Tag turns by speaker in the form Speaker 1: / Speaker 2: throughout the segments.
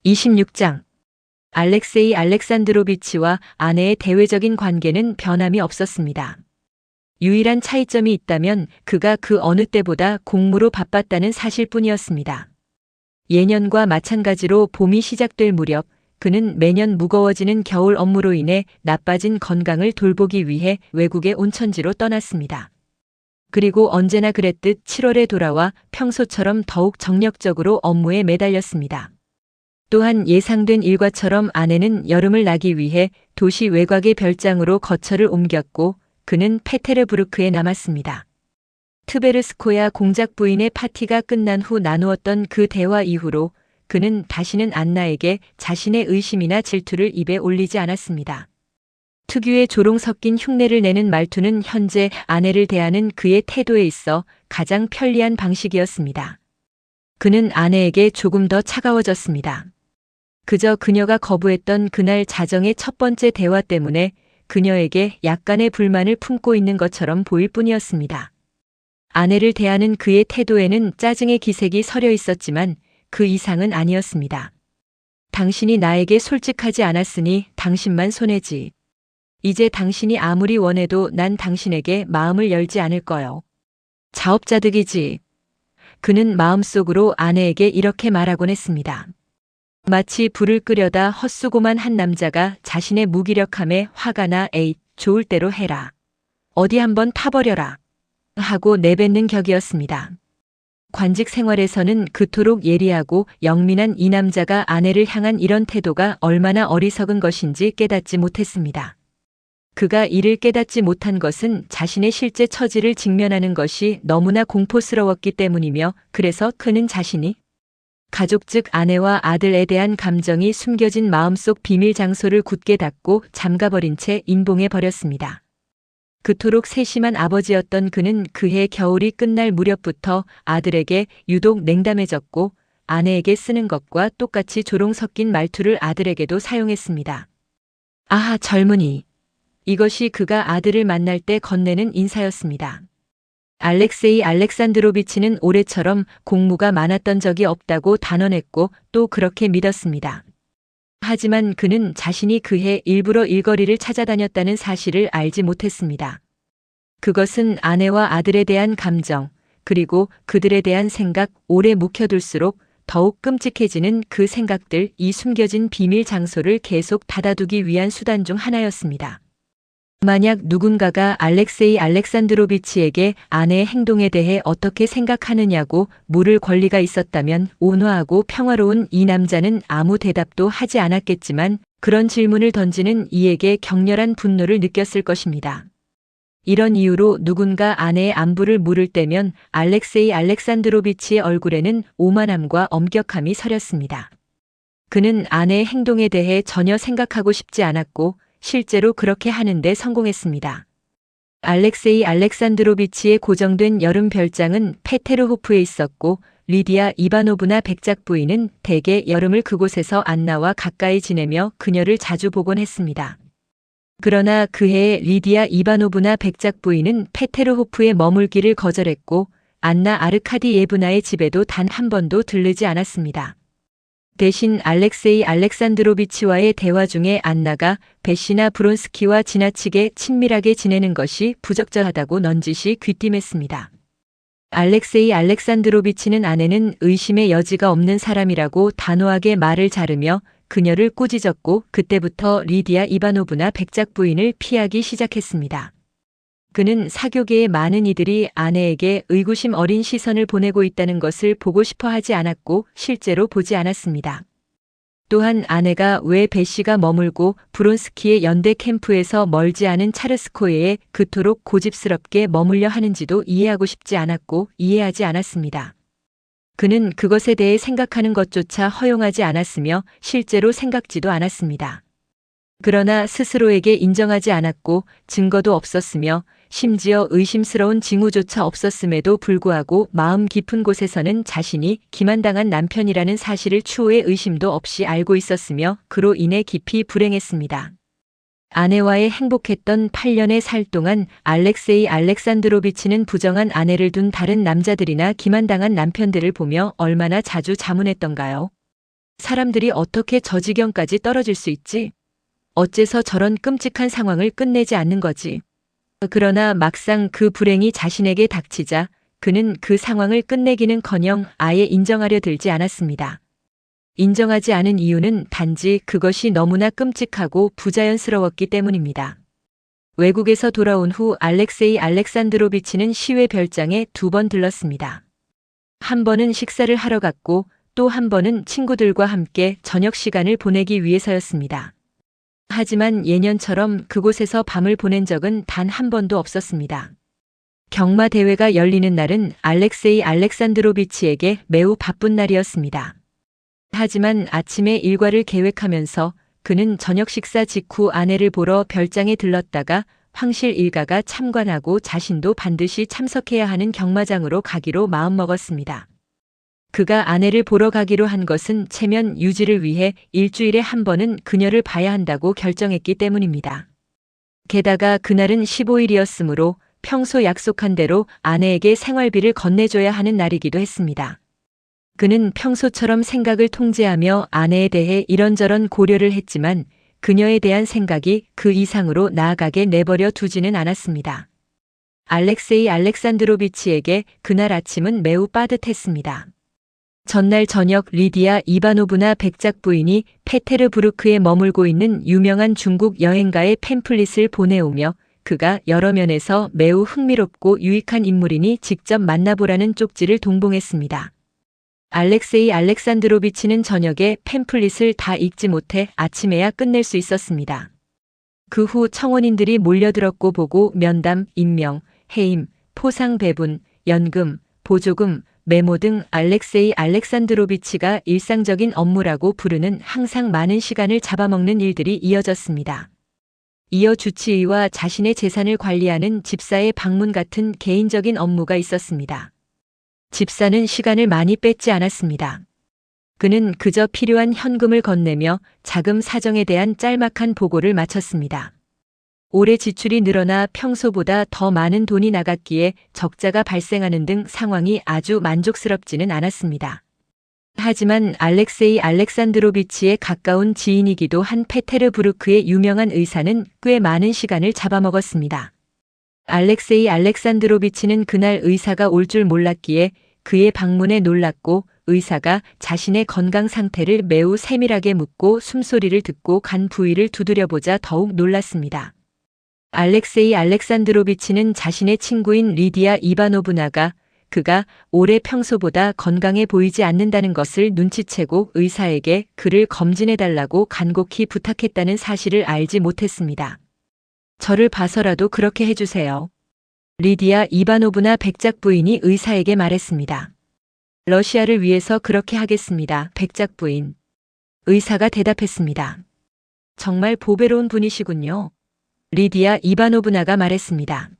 Speaker 1: 26장. 알렉세이 알렉산드로비치와 아내의 대외적인 관계는 변함이 없었습니다. 유일한 차이점이 있다면 그가 그 어느 때보다 공무로 바빴다는 사실뿐이었습니다. 예년과 마찬가지로 봄이 시작될 무렵 그는 매년 무거워지는 겨울 업무로 인해 나빠진 건강을 돌보기 위해 외국의 온천지로 떠났습니다. 그리고 언제나 그랬듯 7월에 돌아와 평소처럼 더욱 정력적으로 업무에 매달렸습니다. 또한 예상된 일과처럼 아내는 여름을 나기 위해 도시 외곽의 별장으로 거처를 옮겼고 그는 페테르부르크에 남았습니다. 트베르스코야 공작 부인의 파티가 끝난 후 나누었던 그 대화 이후로 그는 다시는 안나에게 자신의 의심이나 질투를 입에 올리지 않았습니다. 특유의 조롱 섞인 흉내를 내는 말투는 현재 아내를 대하는 그의 태도에 있어 가장 편리한 방식이었습니다. 그는 아내에게 조금 더 차가워졌습니다. 그저 그녀가 거부했던 그날 자정의 첫 번째 대화 때문에 그녀에게 약간의 불만을 품고 있는 것처럼 보일 뿐이었습니다. 아내를 대하는 그의 태도에는 짜증의 기색이 서려 있었지만 그 이상은 아니었습니다. 당신이 나에게 솔직하지 않았으니 당신만 손해지. 이제 당신이 아무리 원해도 난 당신에게 마음을 열지 않을 거요. 자업자득이지. 그는 마음속으로 아내에게 이렇게 말하곤 했습니다. 마치 불을 끄려다 헛수고만 한 남자가 자신의 무기력함에 화가 나 에잇, 좋을 대로 해라. 어디 한번 타버려라. 하고 내뱉는 격이었습니다. 관직 생활에서는 그토록 예리하고 영민한 이 남자가 아내를 향한 이런 태도가 얼마나 어리석은 것인지 깨닫지 못했습니다. 그가 이를 깨닫지 못한 것은 자신의 실제 처지를 직면하는 것이 너무나 공포스러웠기 때문이며 그래서 그는 자신이 가족 즉 아내와 아들에 대한 감정이 숨겨진 마음속 비밀 장소를 굳게 닫고 잠가버린 채 인봉해 버렸습니다. 그토록 세심한 아버지였던 그는 그해 겨울이 끝날 무렵부터 아들에게 유독 냉담해졌고 아내에게 쓰는 것과 똑같이 조롱 섞인 말투를 아들에게도 사용했습니다. 아하 젊은이. 이것이 그가 아들을 만날 때 건네는 인사였습니다. 알렉세이 알렉산드로비치는 올해처럼 공무가 많았던 적이 없다고 단언했고 또 그렇게 믿었습니다. 하지만 그는 자신이 그해 일부러 일거리를 찾아다녔다는 사실을 알지 못했습니다. 그것은 아내와 아들에 대한 감정, 그리고 그들에 대한 생각 오래 묵혀둘수록 더욱 끔찍해지는 그 생각들, 이 숨겨진 비밀 장소를 계속 닫아두기 위한 수단 중 하나였습니다. 만약 누군가가 알렉세이 알렉산드로비치에게 아내의 행동에 대해 어떻게 생각하느냐고 물을 권리가 있었다면 온화하고 평화로운 이 남자는 아무 대답도 하지 않았겠지만 그런 질문을 던지는 이에게 격렬한 분노를 느꼈을 것입니다. 이런 이유로 누군가 아내의 안부를 물을 때면 알렉세이 알렉산드로비치의 얼굴에는 오만함과 엄격함이 서렸습니다. 그는 아내의 행동에 대해 전혀 생각하고 싶지 않았고 실제로 그렇게 하는데 성공했습니다. 알렉세이 알렉산드로비치의 고정된 여름 별장은 페테르호프에 있었고 리디아 이바노브나 백작 부인은 대개 여름을 그곳에서 안나와 가까이 지내며 그녀를 자주 보곤 했습니다. 그러나 그해에 리디아 이바노브나 백작 부인은 페테르호프에 머물기를 거절했고 안나 아르카디예브나의 집에도 단 한 번도 들르지 않았습니다. 대신 알렉세이 알렉산드로비치와의 대화 중에 안나가 베시나 브론스키와 지나치게 친밀하게 지내는 것이 부적절하다고 넌지시 귀띔했습니다. 알렉세이 알렉산드로비치는 아내는 의심의 여지가 없는 사람이라고 단호하게 말을 자르며 그녀를 꾸짖었고 그때부터 리디아 이바노브나 백작 부인을 피하기 시작했습니다. 그는 사교계의 많은 이들이 아내에게 의구심 어린 시선을 보내고 있다는 것을 보고 싶어 하지 않았고 실제로 보지 않았습니다. 또한 아내가 왜 베시가 머물고 브론스키의 연대 캠프에서 멀지 않은 차르스코에에 그토록 고집스럽게 머물려 하는지도 이해하고 싶지 않았고 이해하지 않았습니다. 그는 그것에 대해 생각하는 것조차 허용하지 않았으며 실제로 생각지도 않았습니다. 그러나 스스로에게 인정하지 않았고 증거도 없었으며 심지어 의심스러운 징후조차 없었음에도 불구하고 마음 깊은 곳에서는 자신이 기만당한 남편이라는 사실을 추후에 의심도 없이 알고 있었으며 그로 인해 깊이 불행했습니다. 아내와의 행복했던 8년의 살 동안 알렉세이 알렉산드로비치는 부정한 아내를 둔 다른 남자들이나 기만당한 남편들을 보며 얼마나 자주 자문했던가요? 사람들이 어떻게 저 지경까지 떨어질 수 있지? 어째서 저런 끔찍한 상황을 끝내지 않는 거지? 그러나 막상 그 불행이 자신에게 닥치자 그는 그 상황을 끝내기는커녕 아예 인정하려 들지 않았습니다. 인정하지 않은 이유는 단지 그것이 너무나 끔찍하고 부자연스러웠기 때문입니다. 외국에서 돌아온 후 알렉세이 알렉산드로비치는 시외 별장에 2번 들렀습니다. 한 번은 식사를 하러 갔고 또 한 번은 친구들과 함께 저녁 시간을 보내기 위해서였습니다. 하지만 예년처럼 그곳에서 밤을 보낸 적은 단 한 번도 없었습니다. 경마 대회가 열리는 날은 알렉세이 알렉산드로비치에게 매우 바쁜 날이었습니다. 하지만 아침에 일과를 계획하면서 그는 저녁 식사 직후 아내를 보러 별장에 들렀다가 황실 일가가 참관하고 자신도 반드시 참석해야 하는 경마장으로 가기로 마음먹었습니다. 그가 아내를 보러 가기로 한 것은 체면 유지를 위해 일주일에 한 번은 그녀를 봐야 한다고 결정했기 때문입니다. 게다가 그날은 15일이었으므로 평소 약속한 대로 아내에게 생활비를 건네줘야 하는 날이기도 했습니다. 그는 평소처럼 생각을 통제하며 아내에 대해 이런저런 고려를 했지만 그녀에 대한 생각이 그 이상으로 나아가게 내버려 두지는 않았습니다. 알렉세이 알렉산드로비치에게 그날 아침은 매우 빠듯했습니다. 전날 저녁 리디아 이바노브나 백작 부인이 페테르부르크에 머물고 있는 유명한 중국 여행가의 팸플릿을 보내오며 그가 여러 면에서 매우 흥미롭고 유익한 인물이니 직접 만나보라는 쪽지를 동봉했습니다. 알렉세이 알렉산드로비치는 저녁에 팸플릿을 다 읽지 못해 아침에야 끝낼 수 있었습니다. 그 후 청원인들이 몰려들었고 보고 면담, 임명, 해임, 포상 배분, 연금, 보조금, 메모 등 알렉세이 알렉산드로비치가 일상적인 업무라고 부르는 항상 많은 시간을 잡아먹는 일들이 이어졌습니다. 이어 주치의와 자신의 재산을 관리하는 집사의 방문 같은 개인적인 업무가 있었습니다. 집사는 시간을 많이 뺏지 않았습니다. 그는 그저 필요한 현금을 건네며 자금 사정에 대한 짤막한 보고를 마쳤습니다. 올해 지출이 늘어나 평소보다 더 많은 돈이 나갔기에 적자가 발생하는 등 상황이 아주 만족스럽지는 않았습니다. 하지만 알렉세이 알렉산드로비치의 가까운 지인이기도 한 페테르부르크의 유명한 의사는 꽤 많은 시간을 잡아먹었습니다. 알렉세이 알렉산드로비치는 그날 의사가 올 줄 몰랐기에 그의 방문에 놀랐고 의사가 자신의 건강 상태를 매우 세밀하게 묻고 숨소리를 듣고 간 부위를 두드려보자 더욱 놀랐습니다. 알렉세이 알렉산드로비치는 자신의 친구인 리디아 이바노브나가 그가 올해 평소보다 건강해 보이지 않는다는 것을 눈치채고 의사에게 그를 검진해달라고 간곡히 부탁했다는 사실을 알지 못했습니다. 저를 봐서라도 그렇게 해주세요. 리디아 이바노브나 백작 부인이 의사에게 말했습니다. 러시아를 위해서 그렇게 하겠습니다, 백작 부인. 의사가 대답했습니다. 정말 보배로운 분이시군요. 리디아 이바노브나가 말했습니다.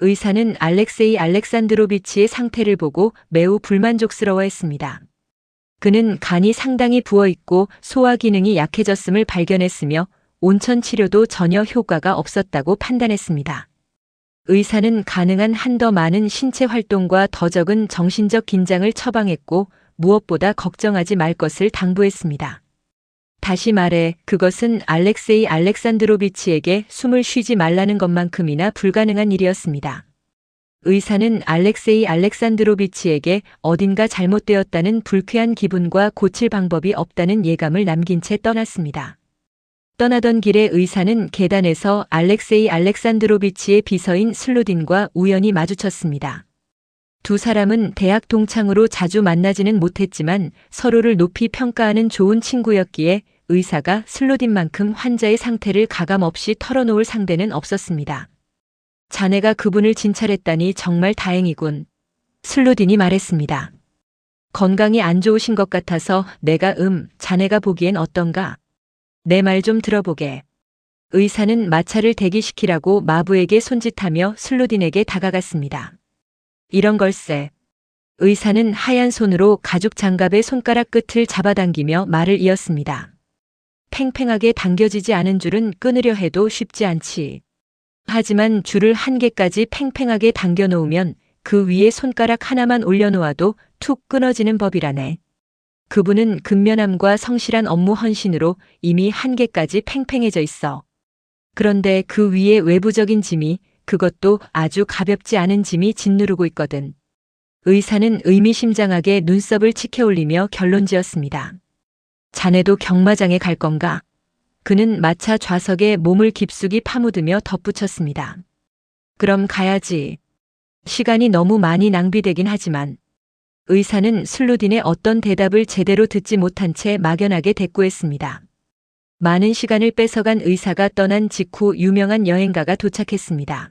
Speaker 1: 의사는 알렉세이 알렉산드로비치의 상태를 보고 매우 불만족스러워했습니다. 그는 간이 상당히 부어있고 소화 기능이 약해졌음을 발견했으며 온천 치료도 전혀 효과가 없었다고 판단했습니다. 의사는 가능한 한 더 많은 신체 활동과 더 적은 정신적 긴장을 처방했고 무엇보다 걱정하지 말 것을 당부했습니다. 다시 말해 그것은 알렉세이 알렉산드로비치에게 숨을 쉬지 말라는 것만큼이나 불가능한 일이었습니다. 의사는 알렉세이 알렉산드로비치에게 어딘가 잘못되었다는 불쾌한 기분과 고칠 방법이 없다는 예감을 남긴 채 떠났습니다. 떠나던 길에 의사는 계단에서 알렉세이 알렉산드로비치의 비서인 슬루딘과 우연히 마주쳤습니다. 두 사람은 대학 동창으로 자주 만나지는 못했지만 서로를 높이 평가하는 좋은 친구였기에 의사가 슬루딘만큼 환자의 상태를 가감없이 털어놓을 상대는 없었습니다. 자네가 그분을 진찰했다니 정말 다행이군. 슬루딘이 말했습니다. 건강이 안 좋으신 것 같아서 내가 자네가 보기엔 어떤가? 내 말 좀 들어보게. 의사는 마차를 대기시키라고 마부에게 손짓하며 슬루딘에게 다가갔습니다. 이런 걸세. 의사는 하얀 손으로 가죽 장갑의 손가락 끝을 잡아당기며 말을 이었습니다. 팽팽하게 당겨지지 않은 줄은 끊으려 해도 쉽지 않지. 하지만 줄을 한 개까지 팽팽하게 당겨 놓으면 그 위에 손가락 하나만 올려놓아도 툭 끊어지는 법이라네. 그분은 근면함과 성실한 업무 헌신으로 이미 한계까지 팽팽해져 있어. 그런데 그 위에 외부적인 짐이, 그것도 아주 가볍지 않은 짐이 짓누르고 있거든. 의사는 의미심장하게 눈썹을 치켜올리며 결론지었습니다. 자네도 경마장에 갈 건가? 그는 마차 좌석에 몸을 깊숙이 파묻으며 덧붙였습니다. 그럼 가야지. 시간이 너무 많이 낭비되긴 하지만. 의사는 슬루딘의 어떤 대답을 제대로 듣지 못한 채 막연하게 대꾸했습니다. 많은 시간을 뺏어간 의사가 떠난 직후 유명한 여행가가 도착했습니다.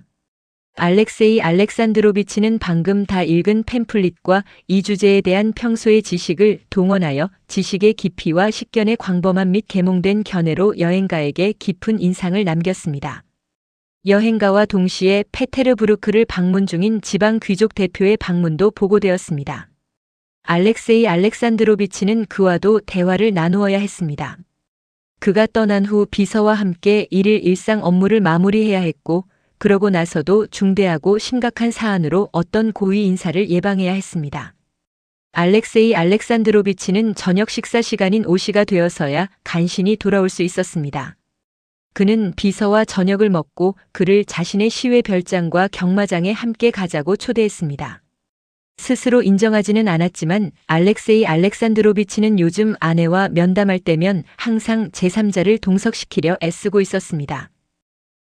Speaker 1: 알렉세이 알렉산드로비치는 방금 다 읽은 팸플릿과 이 주제에 대한 평소의 지식을 동원하여 지식의 깊이와 식견의 광범함 및 계몽된 견해로 여행가에게 깊은 인상을 남겼습니다. 여행가와 동시에 페테르부르크를 방문 중인 지방 귀족 대표의 방문도 보고되었습니다. 알렉세이 알렉산드로비치는 그와도 대화를 나누어야 했습니다. 그가 떠난 후 비서와 함께 일일 일상 업무를 마무리해야 했고, 그러고 나서도 중대하고 심각한 사안으로 어떤 고위 인사를 예방해야 했습니다. 알렉세이 알렉산드로비치는 저녁 식사 시간인 오시가 되어서야 간신히 돌아올 수 있었습니다. 그는 비서와 저녁을 먹고 그를 자신의 시외 별장과 경마장에 함께 가자고 초대했습니다. 스스로 인정하지는 않았지만 알렉세이 알렉산드로비치는 요즘 아내와 면담할 때면 항상 제3자를 동석시키려 애쓰고 있었습니다.